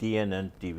TNN TV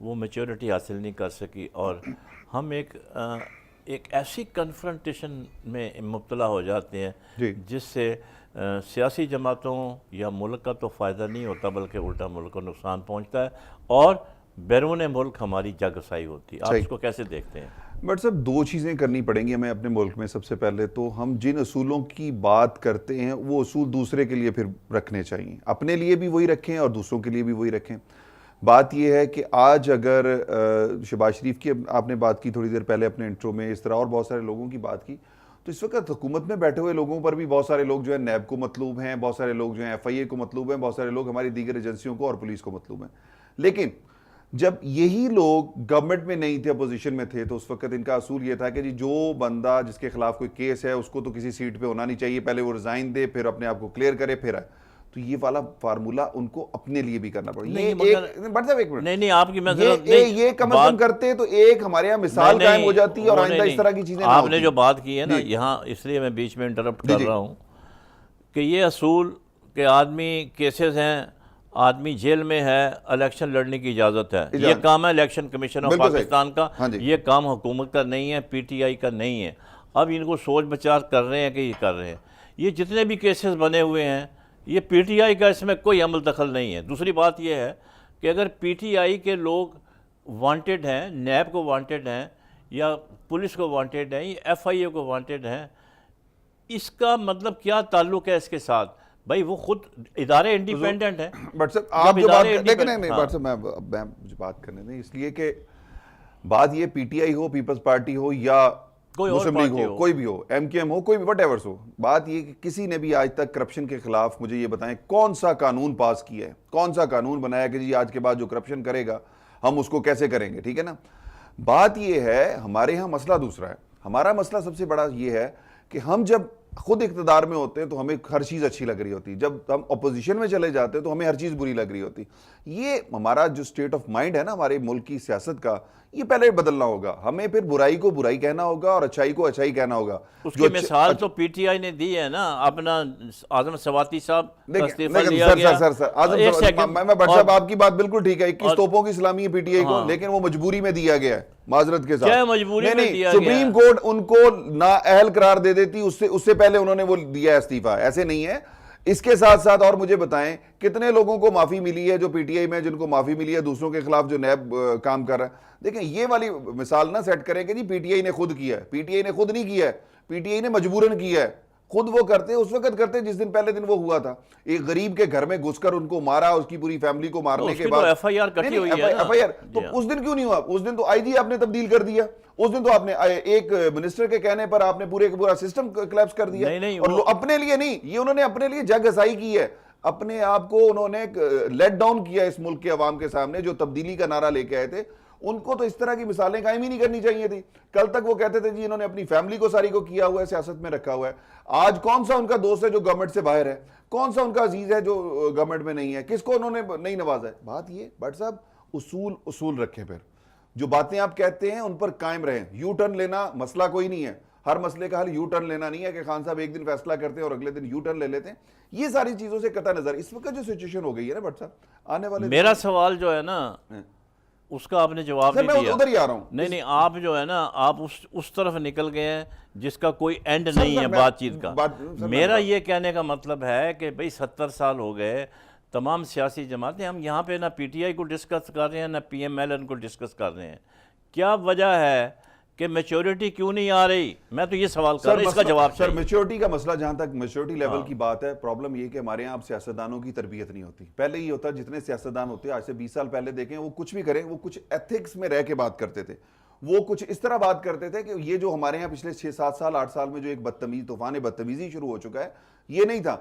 وہ maturity حاصل نہیں کر سکی، اور ہم ایک ایسی کنفرنٹیشن میں مبتلا ہو جاتے ہیں جس سے سیاسی جماعتوں یا ملک کا تو فائدہ نہیں ہوتا، بلکہ الٹا ملک کو نقصان پہنچتا ہے، اور بیرون ملک ہماری جگسائی ہوتی ہے۔ آپ اس کو کیسے دیکھتے ہیں؟ بٹ صاحب دو چیزیں کرنی پڑیں گی ہمیں اپنے ملک میں۔ سب سے پہلے تو ہم جن اصولوں کی بات کرتے ہیں وہ اصول دوسرے کے لیے پھر رکھنے چاہیے، اپنے لیے بھی وہی رکھیں اور دوسروں کے لیے بھی وہی رکھیں۔ بات یہ ہے کہ آج اگر شہباز شریف کی آپ نے بات کی تھوڑی دیر پہلے اپنے انٹرو میں، اس طرح اور بہت سارے لوگوں کی بات کی، تو اس وقت حکومت میں بیٹھے ہوئے لوگوں پر بھی بہت سارے لوگ جو ہے نیب کو مطلوب ہیں، بہت سارے لوگ جو ہیں ایف آئی اے کو مطلوب ہیں، بہت سارے لوگ ہماری دیگر ایجنسیوں کو اور پولیس کو مطلوب ہیں۔ لیکن جب یہی لوگ گورنمنٹ میں نہیں تھے، اپوزیشن میں تھے، تو اس وقت ان کا اصول یہ تھا کہ جی جو بندہ جس کے خلاف کوئی کیس ہے اس کو تو کسی سیٹ پہ ہونا نہیں چاہیے، پہلے وہ ریزائن دے، پھر اپنے آپ کو کلیئر کرے، پھر آئے۔ تو یہ والا فارمولہ ان کو اپنے لیے بھی کرنا پڑے۔ نہیں، آپ کی یہ کم از کم کرتے تو ایک ہمارے یہاں مثال قائم ہو جاتی ہے اور آئندہ اس طرح کی چیزیں نہ ہوتی۔ آپ نے جو بات کی ہے نا یہاں، اس لیے میں بیچ میں انٹرپٹ کر رہا ہوں کہ یہ اصول کہ آدمی کیسز ہیں، آدمی جیل میں ہے، الیکشن لڑنے کی اجازت ہے، یہ کام ہے الیکشن کمیشن آف پاکستان کا، یہ کام حکومت کا نہیں ہے، پی ٹی آئی کا نہیں ہے۔ اب ان کو سوچ بچار کر رہے ہیں کہ یہ کر رہے ہیں۔ یہ جتنے بھی کیسز بنے ہوئے ہیں، یہ پی ٹی آئی کا اس میں کوئی عمل دخل نہیں ہے۔ دوسری بات یہ ہے کہ اگر پی ٹی آئی کے لوگ وانٹیڈ ہیں، نیب کو وانٹیڈ ہیں، یا پولیس کو وانٹیڈ ہیں، یا ایف آئی اے کو وانٹیڈ ہیں، اس کا مطلب کیا تعلق ہے اس کے ساتھ؟ بھائی وہ خود ادارے انڈیپینڈنٹ ہیں۔ بٹ صاحب آپ جو بات لیکن نہیں بٹ صاحب میں بات کرنے دیں، اس لیے کہ بات یہ پی ٹی آئی ہو، پیپلز پارٹی ہو، یا مسلم لیگ ہو، کوئی بھی ہو، ایم کیو ایم ہو، کوئی بھی وٹ ایورس ہو، بات یہ کہ کسی نے بھی آج تک کرپشن کے خلاف مجھے یہ بتائیں کون سا قانون پاس کیا ہے، کون سا قانون بنایا کہ جی آج کے بعد جو کرپشن کرے گا ہم اس کو کیسے کریں گے، ٹھیک ہے نا؟ بات یہ ہے ہمارے ہاں مسئلہ دوسرا ہے۔ ہمارا مسئلہ سب سے بڑا یہ ہے کہ ہم جب خود اقتدار میں ہوتے ہیں تو ہمیں ہر چیز اچھی لگ رہی ہوتی، جب ہم اپوزیشن میں چلے جاتے ہیں تو ہمیں ہر چیز بری لگ رہی ہوتی۔ یہ ہمارا جو سٹیٹ آف مائنڈ ہے نا ہمارے ملک کی سیاست کا، یہ پہلے بدلنا ہوگا۔ ہمیں پھر برائی کو برائی کہنا ہوگا اور اچھائی کو اچھائی کہنا ہوگا۔ اس کی مثال تو پی ٹی آئی نے دی ہے نا، اپنا اعظم سواتی صاحب استعفیٰ لیا گیا۔ میں بٹ صاحب آپ کی بات بالکل ٹھیک ہے، 21 توپوں کی سلامی ہے پی ٹی آئی کو، لیکن وہ مجبوری میں دیا گیا ہے، معذرت کے ساتھ۔ مجبوری میں دیا گیا، سپریم کورٹ ان کو نااہل قرار دے دیتی، اس سے پہلے انہوں نے وہ دیا ہے استعفیٰ، ایسے نہیں ہے۔ اس کے ساتھ ساتھ اور مجھے بتائیں کتنے لوگوں کو معافی ملی ہے جو پی ٹی آئی میں، جن کو معافی ملی ہے دوسروں کے خلاف جو نیب کام کر رہا ہے۔ دیکھیں یہ والی مثال نہ سیٹ کریں کہ جی پی ٹی آئی نے خود کیا ہے، پی ٹی آئی نے خود نہیں کیا ہے، پی ٹی آئی نے مجبوراً کیا ہے۔ خود وہ کرتے اس وقت کرتے جس دن پہلے دن وہ ہوا تھا، ایک غریب کے گھر میں گھس کر ان کو مارا، اس کی پوری فیملی کو مارنے کے بعد ایف آئی آر کٹی ہوئی ہے۔ ایف آئی آر تو اس دن کیوں نہیں ہوا؟ اس دن تو آئی جی آپ نے تبدیل کر دیا، اس دن تو آپ نے ایک منسٹر کے کہنے پر آپ نے پورے کا پورا سسٹم کلیپس کر دیا، اور اپنے لیے نہیں، یہ انہوں نے اپنے لیے جگ ہسائی کی ہے، اپنے آپ کو انہوں نے لیٹ ڈاؤن کیا اس ملک کے عوام کے سامنے جو تبدیلی کا نعرہ لے کے آئے تھے۔ ان کو تو اس طرح کی مثالیں قائم ہی نہیں کرنی چاہیے تھی۔ کل تک وہ کہتے تھے جی انہوں نے اپنی فیملی کو ساری کو کیا ہوا ہے، سیاست میں رکھا ہوا ہے۔ آج کون سا ان کا دوست ہے جو گورنمنٹ سے باہر ہے؟ کون سا ان کا عزیز ہے جو گورنمنٹ میں نہیں ہے؟ کس کو انہوں نے نہیں نوازا ہے؟ بات یہ بٹ صاحب اصول رکھیں، پھر جو باتیں آپ کہتے ہیں ان پر قائم رہیں۔ یو ٹرن لینا مسئلہ کوئی نہیں ہے، ہر مسئلے کا حل یو ٹرن لینا نہیں ہے کہ خان صاحب ایک دن فیصلہ کرتے ہیں اور اگلے دن یو ٹرن لے لیتے ہیں۔ یہ ساری چیزوں سے قطع نظر اس وقت جو سچویشن ہو گئی ہے نا بٹ صاحب، آنے والے میرا سوال جو ہے نا اس کا آپ نے جواب نہیں دیا۔ میں ادھر ہی آ رہا ہوں۔ نہیں آپ جو ہے نا آپ اس طرف نکل گئے ہیں جس کا کوئی اینڈ نہیں ہے بات چیت کا۔ میرا یہ کہنے کا مطلب ہے کہ بھئی 70 سال ہو گئے، تمام سیاسی جماعتیں، ہم یہاں پہ نہ پی ٹی آئی کو ڈسکس کر رہے ہیں نہ پی ایم ایل این کو ڈسکس کر رہے ہیں۔ کیا وجہ ہے کہ میچورٹی کیوں نہیں آ رہی؟ میں تو یہ سوال کر رہا ہوں، اس کا جواب سر میچورٹی کا مسئلہ جہاں تک میچورٹی لیول کی بات ہے، پرابلم یہ کہ ہمارے یہاں اب سیاستدانوں کی تربیت نہیں ہوتی۔ پہلے یہ ہوتا جتنے سیاستدان ہوتے ہیں آج سے 20 سال پہلے دیکھیں، وہ کچھ بھی کریں وہ کچھ ایتھکس میں رہ کے بات کرتے تھے، وہ کچھ اس طرح بات کرتے تھے کہ یہ جو ہمارے یہاں پچھلے 6-7 سال 8 سال میں جو ایک طوفان بدتمیزی شروع ہو چکا ہے، یہ نہیں تھا۔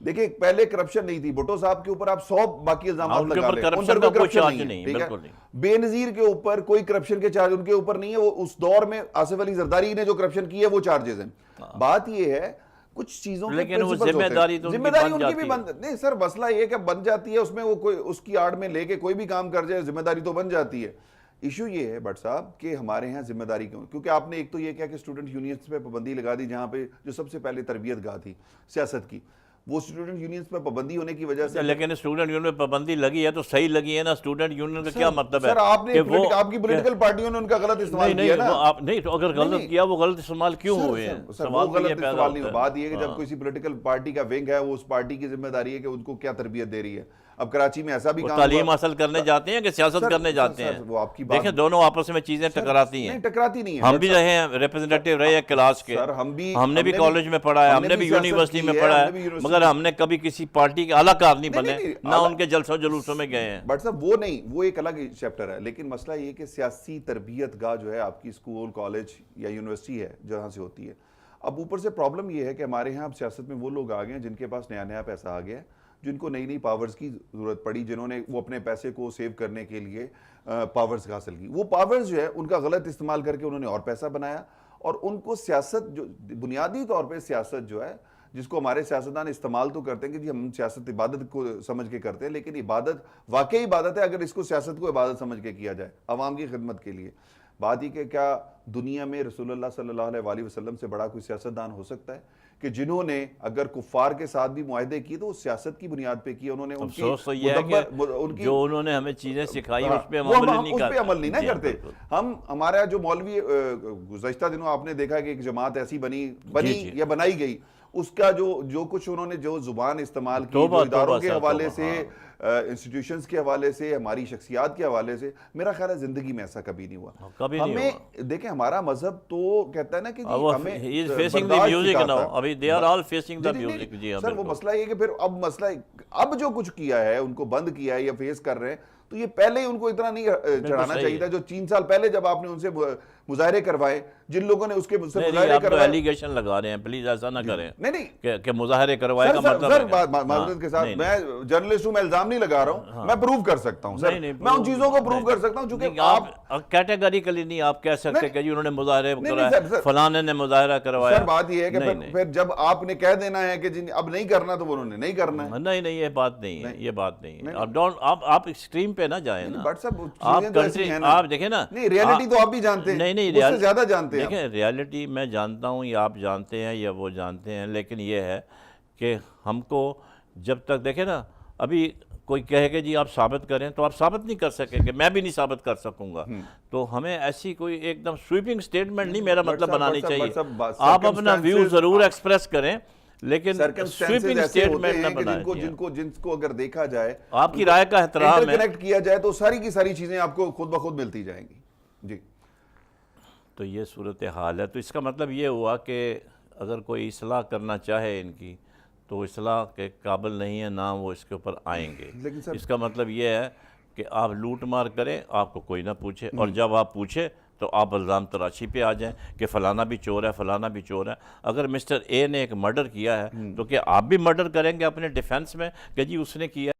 دیکھیں پہلے کرپشن نہیں تھی، بھٹو صاحب کے اوپر آپ 100 باقی الزامات لگا لیں، ان پر کوئی کرپشن نہیں ہے، بے نظیر کے اوپر کوئی کرپشن کے چارج ان کے اوپر نہیں ہے۔ وہ اس دور میں آصف علی زرداری نے جو کرپشن کی ہے وہ چارجز ہیں۔ بات یہ ہے کچھ چیزوں کے پرنسپلز ہوتے ہیں، ذمہ داری ان کی بھی بن نہیں سر، مسئلہ یہ کہ بن جاتی ہے، اس میں وہ کوئی اس کی آڑ میں لے کے کوئی بھی کام کر جائے ذمہ داری تو بن جاتی ہے۔ ایشو یہ ہے بٹ صاحب کہ ہمارے ہاں ذمہ داری کیوں؟ کیونکہ آپ نے ایک تو یہ کیا کہ اسٹوڈنٹ یونینز پہ پابندی لگا دی، جہاں پہ جو سب سے پہلے تربیت گاہ تھی سیاست کی، وہ اسٹوڈنٹ یونینز پر پابندی ہونے کی وجہ سے. لیکن اسٹوڈنٹ یونین پہ پابندی لگی ہے تو صحیح لگی ہے نا. اسٹوڈنٹ یونین کا کیا مطلب ہے سر آپ کی پولیٹیکل پارٹیوں نے ان کا غلط استعمال کیا نا. نہیں تو اگر غلط کیا وہ غلط استعمال کیوں ہوئے ہیں؟ سوال غلط استعمال نہیں. بات یہ ہے کہ جب کسی پولیٹیکل پارٹی کا ونگ ہے وہ اس پارٹی کی ذمہ داری ہے کہ ان کو کیا تربیت دے رہی ہے. اب کراچی میں ایسا بھی کام تعلیم حاصل کرنے جاتے ہیں کہ سیاست کرنے جاتے ہیں؟ وہ آپ کی دیکھیں دونوں آپس میں چیزیں ٹکراتی ہیں. ٹکراتی نہیں ہے. ہم بھی رہے ہیں ریپرزینٹیو رہے ہیں کلاس کے, ہم نے بھی کالج میں پڑھا ہے, ہم نے بھی یونیورسٹی میں پڑھا ہے, مگر ہم نے کبھی کسی پارٹی کے اعلیٰ کار نہیں بنے, نہ ان کے جلسوں جلوسوں میں گئے ہیں. بٹ صاحب وہ نہیں, وہ ایک الگ چیپٹر ہے. لیکن مسئلہ یہ کہ سیاسی تربیت گاہ جو ہے آپ کی اسکول کالج یا یونیورسٹی ہے جہاں سے ہوتی ہے. اب اوپر سے پرابلم یہ ہے کہ ہمارے یہاں اب سیاست میں وہ لوگ آ گئے ہیں جن کے پاس نیا نیا پیسہ آ گیا ہے, جن کو نئی نئی پاورز کی ضرورت پڑی, جنہوں نے وہ اپنے پیسے کو سیو کرنے کے لیے پاورز حاصل کی. وہ پاورز جو ہے ان کا غلط استعمال کر کے انہوں نے اور پیسہ بنایا, اور ان کو سیاست جو بنیادی طور پہ سیاست جو ہے جس کو ہمارے سیاستدان استعمال تو کرتے ہیں کہ جی ہم سیاست عبادت کو سمجھ کے کرتے ہیں, لیکن عبادت واقعی عبادت ہے اگر اس کو سیاست کو عبادت سمجھ کے کیا جائے عوام کی خدمت کے لیے. بات ہی کہ کیا دنیا میں رسول اللہ صلی اللہ علیہ وآلہ وسلم سے بڑا کوئی سیاستدان ہو سکتا ہے کہ جنہوں نے اگر کفار کے ساتھ بھی معاہدے کیے تو وہ سیاست کی بنیاد پہ کیے. انہوں نے ان کی افسوس تو یہ ہے کہ جو انہوں نے ہمیں چیزیں سکھائی اس پہ عمل نہیں کرتے. ہمارا جو مولوی گزشتہ دنوں آپ نے دیکھا کہ ایک جماعت ایسی بنی یا بنائی گئی, اس کا جو کچھ انہوں نے جو زبان استعمال کی اداروں کے حوالے سے, انسٹیٹیوشنز کے حوالے سے, ہماری شخصیات کے حوالے سے, میرا خیال ہے زندگی میں ایسا کبھی نہیں ہوا. ہمیں دیکھیں ہمارا مذہب تو کہتا ہے نا کہ سر وہ مسئلہ یہ کہ پھر اب جو کچھ کیا ہے ان کو بند کیا ہے یا فیس کر رہے ہیں, تو یہ پہلے ہی ان کو اتنا نہیں چڑھانا چاہیے تھا. جو 3 سال پہلے جب آپ نے ان سے مظاہرے کروائے, جن لوگوں نے اس کے مظاہرے کروائے, ایلیگیشن لگا رہے ہیں, پلیز ایسا نہ کریں. نہیں کہ مظاہرے کروائے کا مطلب سر معذرت کے ساتھ میں جرنلسٹ ہوں, میں الزام نہیں لگا رہا ہوں, میں پروو کر سکتا ہوں سر, میں ان چیزوں کو پروو کر سکتا ہوں چونکہ آپ کیٹیگریکلی نہیں آپ کہہ سکتے کہ انہوں نے مظاہرے کرائے, فلانے نے مظاہرہ کروایا. سر بات یہ ہے کہ پھر جب آپ نے کہہ دینا ہے کہ اب نہیں کرنا تو انہوں نے نہیں کرنا ہے. نہیں یہ بات نہیں ہے, یہ بات نہیں ہے. آپ ایکسٹریم پہ نہ جائیں نا. آپ دیکھیں نا, ریالٹی تو آپ بھی جانتے ہیں, نہیں اس سے زیادہ جانتے ہیں. دیکھیں ریالٹی میں جانتا ہوں یا آپ جانتے ہیں یا وہ جانتے ہیں, لیکن یہ ہے کہ ہم کو جب تک دیکھیں نا, ابھی کوئی کہے کہ جی آپ ثابت کریں تو آپ ثابت نہیں کر سکیں گے, میں بھی نہیں ثابت کر سکوں گا. تو ہمیں ایسی کوئی ایک دم سویپنگ سٹیٹمنٹ نہیں میرا مطلب بنانی چاہیے. آپ اپنا ویو ضرور ایکسپریس کریں لیکن سویپنگ سٹیٹمنٹ نہ بنائیں. جن کو اگر دیکھا جائے, آپ کی رائے کا احترام ہے, کنیکٹ کیا جائے تو ساری کی ساری چیزیں آپ کو خود بخود ملتی جائیں گی. جی تو یہ صورتحال ہے. تو اس کا مطلب یہ ہوا کہ اگر کوئی اصلاح کرنا چاہے ان کی تو اصلاح کے قابل نہیں ہے, نہ وہ اس کے اوپر آئیں گے. اس کا مطلب یہ ہے کہ آپ لوٹ مار کریں, آپ کو کوئی نہ پوچھے, اور جب آپ پوچھے تو آپ الزام تراشی پہ آ جائیں کہ فلانا بھی چور ہے, فلانا بھی چور ہے. اگر مسٹر اے نے ایک مرڈر کیا ہے تو کیا آپ بھی مرڈر کریں گے اپنے ڈیفنس میں کہ جی اس نے کیا